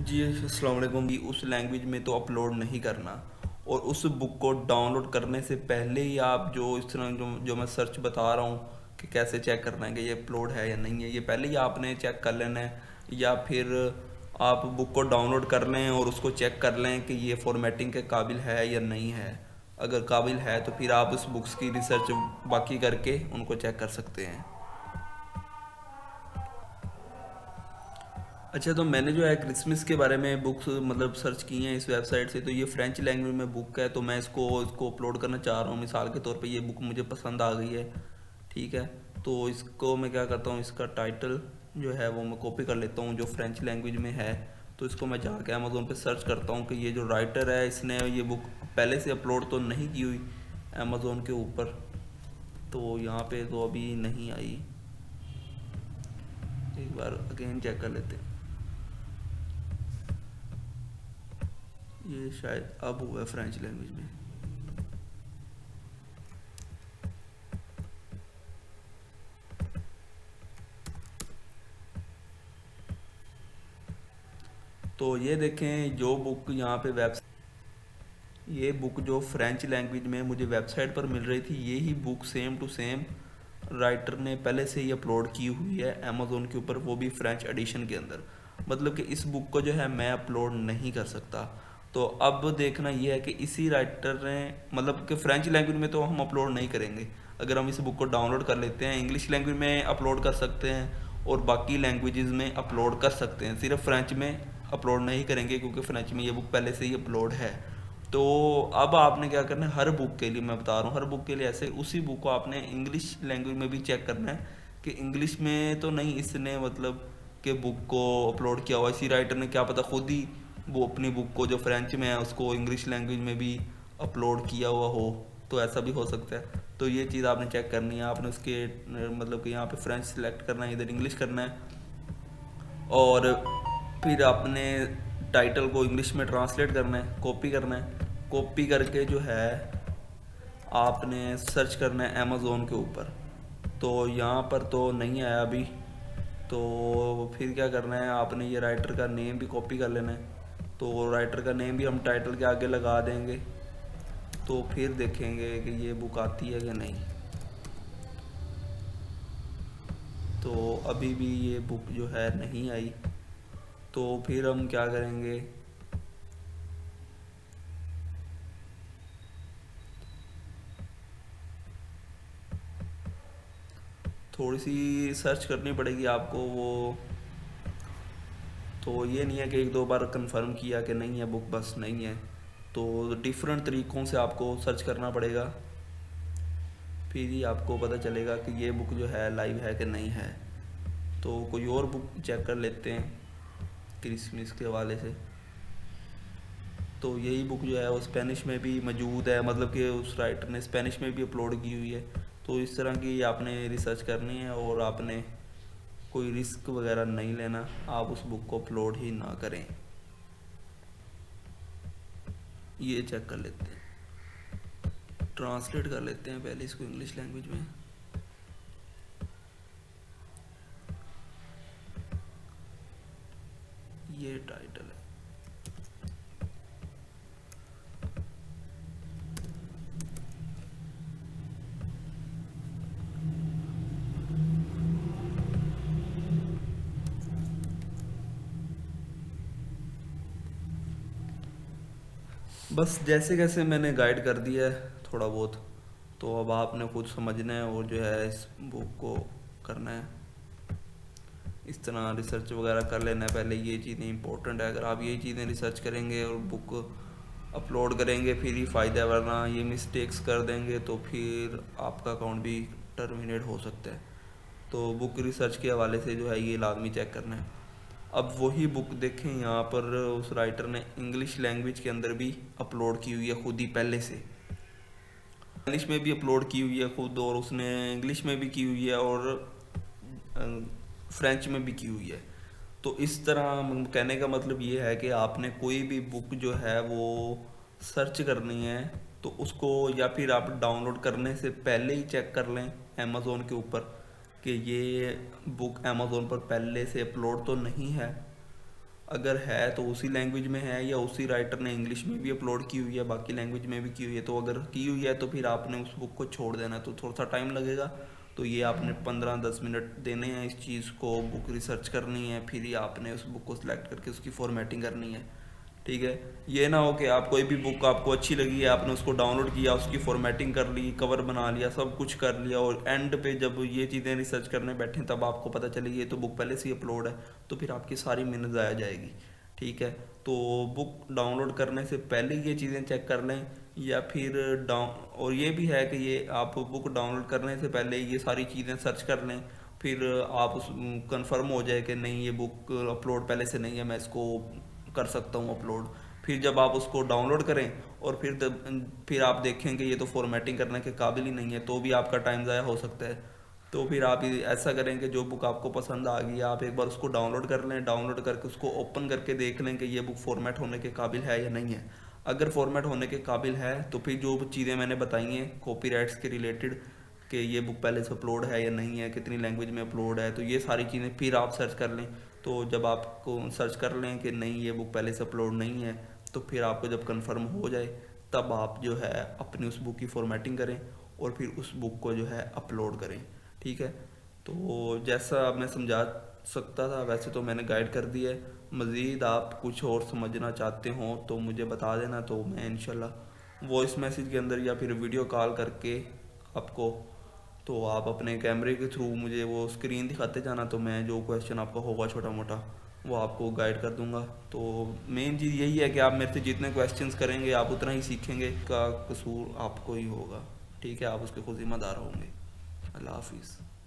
जी अस्सलाम वालेकुम। भी उस लैंग्वेज में तो अपलोड नहीं करना, और उस बुक को डाउनलोड करने से पहले ही आप जो इस तरह जो मैं सर्च बता रहा हूँ कि कैसे चेक करना है कि ये अपलोड है या नहीं है, ये पहले ही आपने चेक कर लेना है। या फिर आप बुक को डाउनलोड कर लें और उसको चेक कर लें कि ये फॉर्मेटिंग के काबिल है या नहीं है। अगर काबिल है तो फिर आप उस बुक्स की रिसर्च बाकी करके उनको चेक कर सकते हैं। अच्छा, तो मैंने जो है क्रिसमस के बारे में बुक्स मतलब सर्च की हैं इस वेबसाइट से। तो ये फ्रेंच लैंग्वेज में बुक है, तो मैं इसको अपलोड करना चाह रहा हूँ। मिसाल के तौर पे ये बुक मुझे पसंद आ गई है, ठीक है। तो इसको मैं क्या करता हूँ, इसका टाइटल जो है वो मैं कॉपी कर लेता हूँ जो फ्रेंच लैंग्वेज में है। तो इसको मैं जाके अमेज़ोन पे सर्च करता हूँ कि ये जो राइटर है इसने ये बुक पहले से अपलोड तो नहीं की हुई अमेज़ोन के ऊपर। तो यहाँ पे तो अभी नहीं आई, एक बार अगेन चेक कर लेते हैं। ये शायद अब हुआ है फ्रेंच लैंग्वेज में। तो ये देखें जो बुक यहाँ पे वेब ये बुक जो फ्रेंच लैंग्वेज में मुझे वेबसाइट पर मिल रही थी, ये ही book same to same writer ने पहले से ही अपलोड की हुई है अमेज़ोन के ऊपर, वो भी फ्रेंच एडिशन के अंदर। मतलब कि इस बुक को जो है मैं अपलोड नहीं कर सकता। तो अब देखना ये है कि इसी राइटर ने, मतलब कि फ्रेंच लैंग्वेज में तो हम अपलोड नहीं करेंगे। अगर हम इस बुक को डाउनलोड कर लेते हैं, इंग्लिश लैंग्वेज में अपलोड कर सकते हैं और बाकी लैंग्वेजेस में अपलोड कर सकते हैं। सिर्फ फ्रेंच में अपलोड नहीं करेंगे क्योंकि फ्रेंच में ये बुक पहले से ही अपलोड है। तो अब आपने क्या करना है, हर बुक के लिए मैं बता रहा हूँ, हर बुक के लिए ऐसे उसी बुक को आपने इंग्लिश लैंग्वेज में भी चेक करना है कि इंग्लिश में तो नहीं इसने मतलब कि बुक को अपलोड किया हुआ। इसी राइटर ने क्या पता खुद ही वो अपनी बुक को जो फ्रेंच में है उसको इंग्लिश लैंग्वेज में भी अपलोड किया हुआ हो। तो ऐसा भी हो सकता है। तो ये चीज़ आपने चेक करनी है। आपने उसके मतलब कि यहाँ पे फ्रेंच सेलेक्ट करना है, इधर इंग्लिश करना है, और फिर आपने टाइटल को इंग्लिश में ट्रांसलेट करना है, कॉपी करना है। कॉपी करके जो है आपने सर्च करना है अमेज़ोन के ऊपर। तो यहाँ पर तो नहीं आया अभी। तो फिर क्या करना है, आपने ये राइटर का नेम भी कॉपी कर लेना है। तो राइटर का नेम भी हम टाइटल के आगे लगा देंगे। तो फिर देखेंगे कि ये बुक आती है कि नहीं। तो अभी भी ये बुक जो है नहीं आई। तो फिर हम क्या करेंगे, थोड़ी सी सर्च करनी पड़ेगी आपको वो। तो ये नहीं है कि एक दो बार कंफर्म किया कि नहीं है बुक, बस नहीं है। तो डिफरेंट तरीक़ों से आपको सर्च करना पड़ेगा, फिर ही आपको पता चलेगा कि ये बुक जो है लाइव है कि नहीं है। तो कोई और बुक चेक कर लेते हैं क्रिसमस के हवाले से। तो यही बुक जो है वो स्पेनिश में भी मौजूद है, मतलब कि उस राइटर ने स्पेनिश में भी अपलोड की हुई है। तो इस तरह की आपने रिसर्च करनी है और आपने कोई रिस्क वगैरह नहीं लेना, आप उस बुक को अपलोड ही ना करें। ये चेक कर लेते हैं, ट्रांसलेट कर लेते हैं पहले इसको इंग्लिश लैंग्वेज में। ये टाइटल है। बस जैसे कैसे मैंने गाइड कर दिया है थोड़ा बहुत। तो अब आपने खुद समझना है और जो है इस बुक को करना है, इस तरह रिसर्च वगैरह कर लेना है पहले। ये चीज़ें इंपॉर्टेंट है। अगर आप ये चीज़ें रिसर्च करेंगे और बुक अपलोड करेंगे फिर ही फ़ायदा है, वरना ये मिस्टेक्स कर देंगे तो फिर आपका अकाउंट भी टर्मिनेट हो सकता है। तो बुक रिसर्च के हवाले से जो है ये लाजमी चेक करना है। अब वही बुक देखें, यहाँ पर उस राइटर ने इंग्लिश लैंग्वेज के अंदर भी अपलोड की हुई है खुद ही पहले से। इंग्लिश में भी अपलोड की हुई है खुद, और उसने इंग्लिश में भी की हुई है और फ्रेंच में भी की हुई है। तो इस तरह कहने का मतलब ये है कि आपने कोई भी बुक जो है वो सर्च करनी है तो उसको, या फिर आप डाउनलोड करने से पहले ही चेक कर लें अमेज़ोन के ऊपर कि ये बुक अमेज़ोन पर पहले से अपलोड तो नहीं है। अगर है तो उसी लैंग्वेज में है, या उसी राइटर ने इंग्लिश में भी अपलोड की हुई है, बाकी लैंग्वेज में भी की हुई है। तो अगर की हुई है तो फिर आपने उस बुक को छोड़ देना है, तो थोड़ा सा टाइम लगेगा। तो ये आपने 15-10 मिनट देने हैं इस चीज़ को, बुक रिसर्च करनी है, फिर ही आपने उस बुक को सिलेक्ट करके उसकी फॉर्मेटिंग करनी है। ठीक है, ये ना हो कि आप कोई भी बुक आपको अच्छी लगी है, आपने उसको डाउनलोड किया, उसकी फॉर्मेटिंग कर ली, कवर बना लिया, सब कुछ कर लिया, और एंड पे जब ये चीज़ें रिसर्च करने बैठे तब आपको पता चले ये तो बुक पहले से ही अपलोड है, तो फिर आपकी सारी मेहनत ज़ाया जाएगी। ठीक है, तो बुक डाउनलोड करने से पहले ये चीज़ें चेक कर लें, या फिर डाउन और ये भी है कि ये आप बुक डाउनलोड करने से पहले ये सारी चीज़ें सर्च कर लें, फिर आप उस कंफर्म हो जाए कि नहीं ये बुक अपलोड पहले से नहीं है, मैं इसको कर सकता हूँ अपलोड। फिर जब आप उसको डाउनलोड करें और फिर आप देखेंगे ये तो फॉर्मेटिंग करने के काबिल ही नहीं है, तो भी आपका टाइम ज़ाया हो सकता है। तो फिर आप ऐसा करें कि जो बुक आपको पसंद आ गई आप एक बार उसको डाउनलोड कर लें, डाउनलोड करके उसको ओपन करके देख लें कि ये बुक फॉर्मेट होने के काबिल है या नहीं है। अगर फॉर्मेट होने के काबिल है तो फिर जो चीज़ें मैंने बताई हैं कॉपीराइट्स के रिलेटेड, कि ये बुक पहले से अपलोड है या नहीं है, कितनी लैंग्वेज में अपलोड है, तो ये सारी चीज़ें फिर आप सर्च कर लें। तो जब आपको सर्च कर लें कि नहीं ये बुक पहले से अपलोड नहीं है, तो फिर आपको जब कंफर्म हो जाए तब आप जो है अपनी उस बुक की फॉर्मेटिंग करें और फिर उस बुक को जो है अपलोड करें। ठीक है, तो जैसा मैं समझा सकता था वैसे तो मैंने गाइड कर दिया है। मज़ीद आप कुछ और समझना चाहते हो तो मुझे बता देना, तो मैं इंशाल्लाह वॉइस मैसेज के अंदर या फिर वीडियो कॉल करके आपको, तो आप अपने कैमरे के थ्रू मुझे वो स्क्रीन दिखाते जाना, तो मैं जो क्वेश्चन आपका होगा छोटा मोटा वो आपको गाइड कर दूंगा। तो मेन चीज़ यही है कि आप मेरे से जितने क्वेश्चंस करेंगे आप उतना ही सीखेंगे, का कसूर आपको ही होगा। ठीक है, आप उसके खुद जिम्मेदार होंगे। अल्लाह हाफिज़।